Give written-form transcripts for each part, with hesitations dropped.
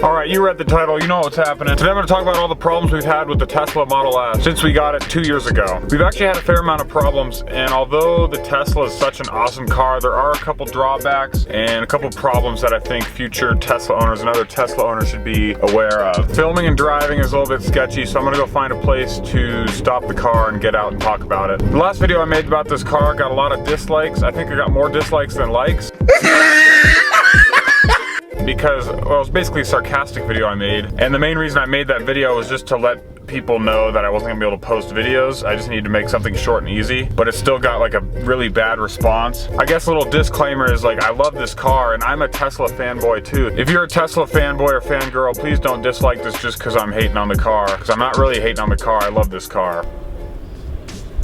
Alright, you read the title, you know what's happening. Today I'm going to talk about all the problems we've had with the Tesla Model S since we got it 2 years ago. We've actually had a fair amount of problems, and although the Tesla is such an awesome car, there are a couple drawbacks and a couple problems that I think future Tesla owners and other Tesla owners should be aware of. Filming and driving is a little bit sketchy, so I'm going to go find a place to stop the car and get out and talk about it. The last video I made about this car got a lot of dislikes. I think I got more dislikes than likes. Because, well, it was basically a sarcastic video I made, and the main reason I made that video was just to let people know that I wasn't gonna be able to post videos. I just needed to make something short and easy, but it still got like a really bad response. I guess a little disclaimer is like, I love this car and I'm a Tesla fanboy too. If you're a Tesla fanboy or fangirl, please don't dislike this just because I'm hating on the car, because I'm not really hating on the car. I love this car.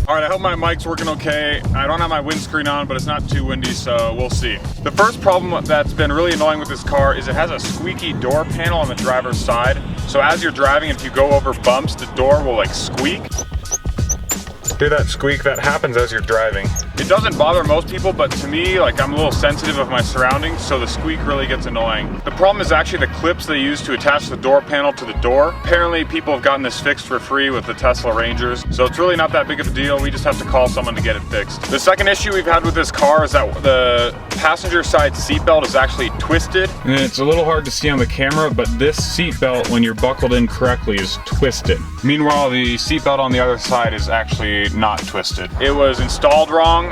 Alright, I hope my mic's working okay. I don't have my windscreen on, but it's not too windy, so we'll see. The first problem that's been really annoying with this car is it has a squeaky door panel on the driver's side. So as you're driving, if you go over bumps, the door will like squeak. Hear that squeak? That happens as you're driving. It doesn't bother most people, but to me, like, I'm a little sensitive of my surroundings, so the squeak really gets annoying. The problem is actually the clips they use to attach the door panel to the door. Apparently people have gotten this fixed for free with the Tesla Rangers, so it's really not that big of a deal. We just have to call someone to get it fixed. The second issue we've had with this car is that the passenger side seatbelt is actually twisted. And it's a little hard to see on the camera, but this seatbelt, when you're buckled in correctly, is twisted. Meanwhile, the seatbelt on the other side is actually not twisted. It was installed wrong.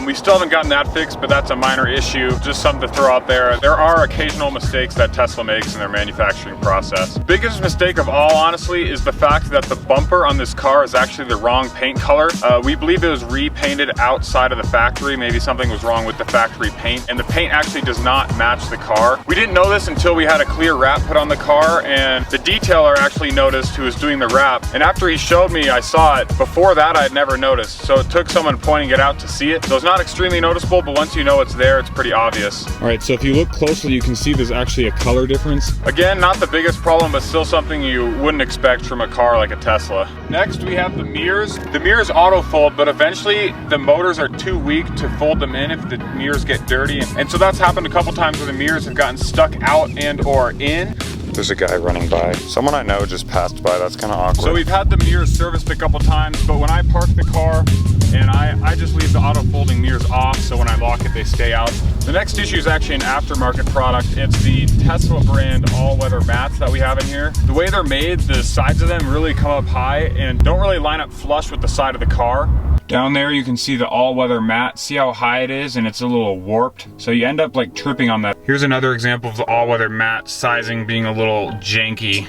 We still haven't gotten that fixed, but that's a minor issue. Just something to throw out there. There are occasional mistakes that Tesla makes in their manufacturing process. Biggest mistake of all, honestly, is the fact that the bumper on this car is actually the wrong paint color. We believe it was repainted outside of the factory. Maybe something was wrong with the factory paint, and the paint actually does not match the car. We didn't know this until we had a clear wrap put on the car, and the detailer actually noticed, who was doing the wrap, and after he showed me, I saw it. Before that, I had never noticed, so it took someone pointing it out to see it. So it's not extremely noticeable, but once you know it's there, it's pretty obvious. All right, so if you look closely, you can see there's actually a color difference. Again, not the biggest problem, but still something you wouldn't expect from a car like a Tesla. Next, we have the mirrors. The mirrors auto fold, but eventually the motors are too weak to fold them in if the mirrors get dirty. And so that's happened a couple times where the mirrors have gotten stuck out and or in. There's a guy running by. Someone I know just passed by. That's kind of awkward. So we've had the mirrors serviced a couple times, but when I park the car, and I just leave the auto folding mirrors off, so when I lock it, they stay out. The next issue is actually an aftermarket product. It's the Tesla brand all-weather mats that we have in here. The way they're made, the sides of them really come up high and don't really line up flush with the side of the car. Down there you can see the all-weather mat. See how high it is, and it's a little warped, so you end up like tripping on that. Here's another example of the all-weather mat sizing being a little janky.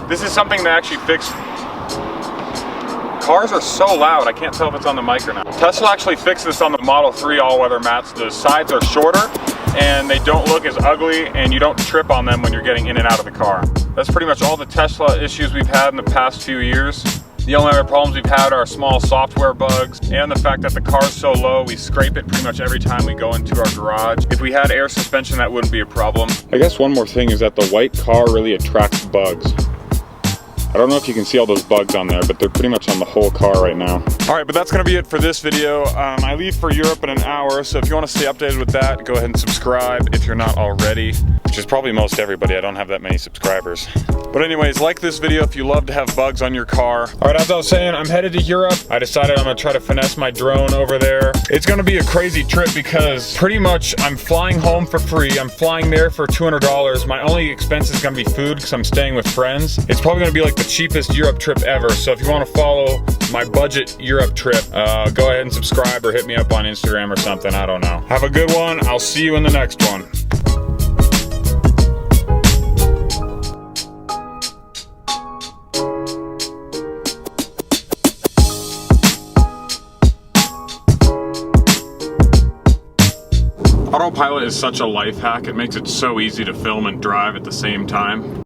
This is something they actually fixed. Cars are so loud, I can't tell if it's on the mic or not. Tesla actually fixed this on the Model 3 all-weather mats. The sides are shorter and they don't look as ugly, and you don't trip on them when you're getting in and out of the car. That's pretty much all the Tesla issues we've had in the past few years. The only other problems we've had are small software bugs and the fact that the car's so low, we scrape it pretty much every time we go into our garage. If we had air suspension, that wouldn't be a problem. I guess one more thing is that the white car really attracts bugs. I don't know if you can see all those bugs on there, but they're pretty much on the whole car right now. All right, but that's gonna be it for this video. I leave for Europe in an hour, so if you wanna stay updated with that, go ahead and subscribe if you're not already, which is probably most everybody. I don't have that many subscribers. But anyways, like this video if you love to have bugs on your car. All right, as I was saying, I'm headed to Europe. I decided I'm gonna try to finesse my drone over there. It's gonna be a crazy trip because pretty much I'm flying home for free. I'm flying there for $200. My only expense is gonna be food because I'm staying with friends. It's probably gonna be like the cheapest Europe trip ever. So if you wanna follow my budget Europe trip, go ahead and subscribe or hit me up on Instagram or something. I don't know. Have a good one. I'll see you in the next one. Autopilot is such a life hack. It makes it so easy to film and drive at the same time.